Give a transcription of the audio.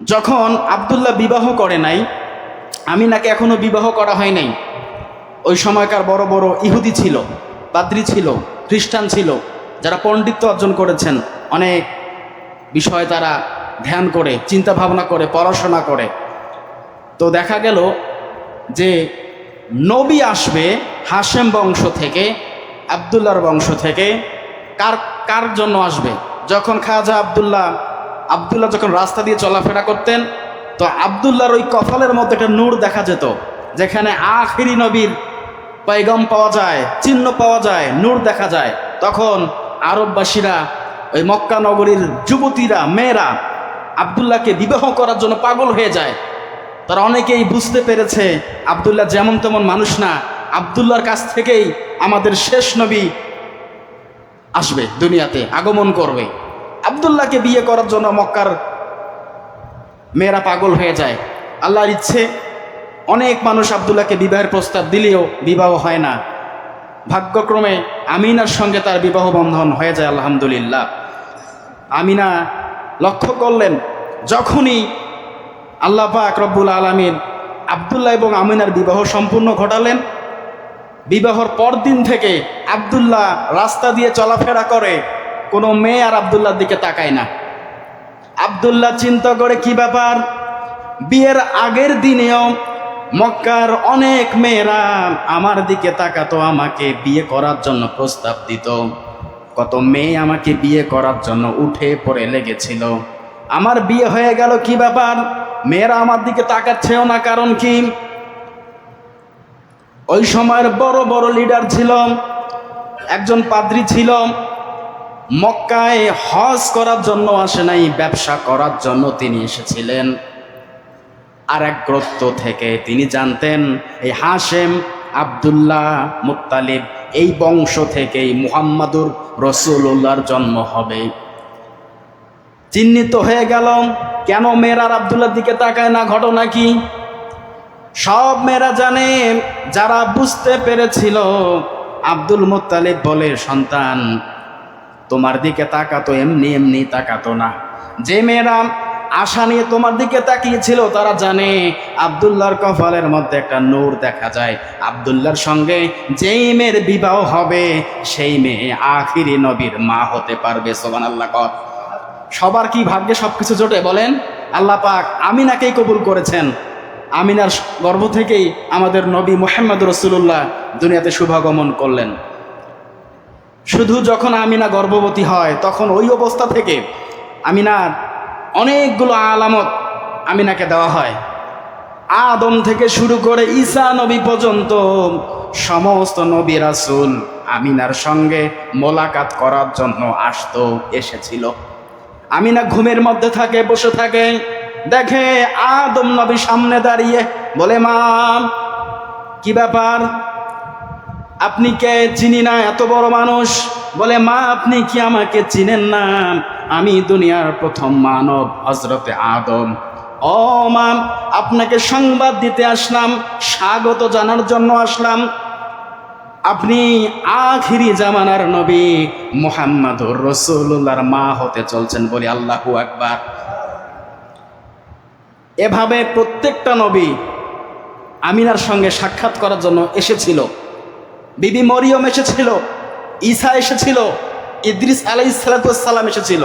যখন আব্দুল্লাহ বিবাহ করে নাই, আমিনাকে এখনো বিবাহ করা হয় নাই, ওই সময়কার বড় বড় ইহুদি ছিল, পাদ্রী ছিল, খ্রিস্টান ছিল, যারা পণ্ডিত্য অর্জন করেছেন, অনেক বিষয় তারা ধ্যান করে, চিন্তা ভাবনা করে, পড়াশোনা করে। তো দেখা গেল যে নবী আসবে হাশেম বংশ থেকে, আব্দুল্লাহর বংশ থেকে। কার কার জন্য আসবে? যখন খাজা আব্দুল্লাহ যখন রাস্তা দিয়ে চলাফেরা করতেন, তো আব্দুল্লাহর ওই কপালের মধ্যে একটা নূর দেখা যেত, যেখানে আখিরি নবীর পয়গাম পাওয়া যায়, চিহ্ন পাওয়া যায়, নূর দেখা যায়। তখন আরববাসীরা, ওই মক্কা নগরীর যুবতীরা, মেয়েরা আব্দুল্লাহকে বিবাহ করার জন্য পাগল হয়ে যায়। তারা অনেকেই বুঝতে পেরেছে আব্দুল্লাহ যেমন তেমন মানুষ না, আব্দুল্লাহর কাছ থেকেই আমাদের শেষ নবী আসবে, দুনিয়াতে আগমন করবে। আব্দুল্লাহকে বিয়ে করার জন্য মক্কার মেয়েরা পাগল হয়ে যায়। আল্লাহর ইচ্ছে অনেক মানুষ আব্দুল্লাহকে বিবাহের প্রস্তাব দিলেও বিবাহ হয় না। ভাগ্যক্রমে আমিনার সঙ্গে তার বিবাহ বন্ধন হয়ে যায়, আলহামদুলিল্লাহ। আমিনা লক্ষ্য করলেন, যখনই আল্লাহ পাক রব্বুল আলামিন আব্দুল্লাহ এবং আমিনার বিবাহ সম্পূর্ণ ঘটালেন, বিবাহর পরদিন থেকে আব্দুল্লাহ রাস্তা দিয়ে চলাফেরা করে, কোনো মেয়ে আর আব্দুল্লাহর দিকে তাকায় না। আব্দুল্লাহ চিন্তা করে, কি ব্যাপার? বিয়ের আগের দিনেও মক্কার অনেক মেয়েরা আমার দিকে তাকাতো, আমাকে বিয়ে করার জন্য প্রস্তাব দিত, কত মেয়ে আমাকে বিয়ে করার জন্য উঠে পড়ে লেগেছিল। আমার বিয়ে হয়ে গেল, কি ব্যাপার? মেয়েরা আমার দিকে তাকাচ্ছেও না, কারণ কি? ওই সময়ের বড় বড় লিডার ছিল, একজন পাদ্রী ছিল, মক্কায় হজ করার জন্য আসে নাই, ব্যবসা করার জন্য তিনি এসেছিলেন। আর এক গোত্র থেকে তিনি জানতেন এই হাশেম, আব্দুল্লাহ, মুত্তালিব, এই বংশ থেকেই মুহাম্মাদুর রাসূলুল্লাহর জন্ম হবে। চিহ্নিত হয়ে গেল, কেন মেয়েরা আব্দুল্লাহর দিকে তাকায় না? ঘটনা কি? সব মেয়েরা জানে, যারা বুঝতে পেরেছিল। আব্দুল মুত্তালিব বলে, সন্তান, তোমার দিকে তাকাতো এমনি এমনি তাকাতো না। যে মেয়েরা আশা নিয়ে তোমার দিকে তাকিয়েছিল, তারা জানে আব্দুল্লাহর কপালের মধ্যে একটা নূর দেখা যায়। আব্দুল্লাহর সঙ্গে যেই মেয়ের বিবাহ হবে, সেই মেয়ে আখিরি নবীর মা হতে পারবে। সুবহানাল্লাহ। সবার কি ভাগ্যে সবকিছু জোটে বলেন? আল্লাহ পাক আমিনাকেই কবুল করেছেন। আমিনার গর্ভ থেকেই আমাদের নবী মুহাম্মদ রাসূলুল্লাহ দুনিয়াতে শুভাগমন করলেন। শুধু যখন আমিনা গর্ভবতী হয়, তখন ওই অবস্থা থেকে আমিনার অনেকগুলো আলামত আমিনাকে দেওয়া হয়। আদম থেকে শুরু করে ঈসা নবী পর্যন্ত সমস্ত নবী রাসূল আমিনার সঙ্গে মোলাকাত করার জন্য এসেছিল। আমিনা ঘুমের মধ্যে থাকে, বসে থাকে, দেখে আদম নবী সামনে দাঁড়িয়ে, বলে, মা, কি ব্যাপার? আপনি কে? চিনি না, এত বড় মানুষ। বলে, মা, আপনি কি আমাকে চিনেন না? আমি দুনিয়ার প্রথম মানব, হযরতে আদম। ও মা, আপনাকে সংবাদ দিতে আসলাম, স্বাগত জানার জন্য আসলাম। আপনি আখিরি জামানার নবী মুহাম্মাদুর রাসূলুল্লাহর মা হতে চলছেন। বলি আল্লাহু আকবার। এভাবে প্রত্যেকটা নবী আমিনার সঙ্গে সাক্ষাৎ করার জন্য এসেছিল। বিবি মরিয়ম এসেছিল, ঈসা এসেছিল, ইদ্রিস আলাইহিস সালাতু ওয়াস সালাম এসেছিল।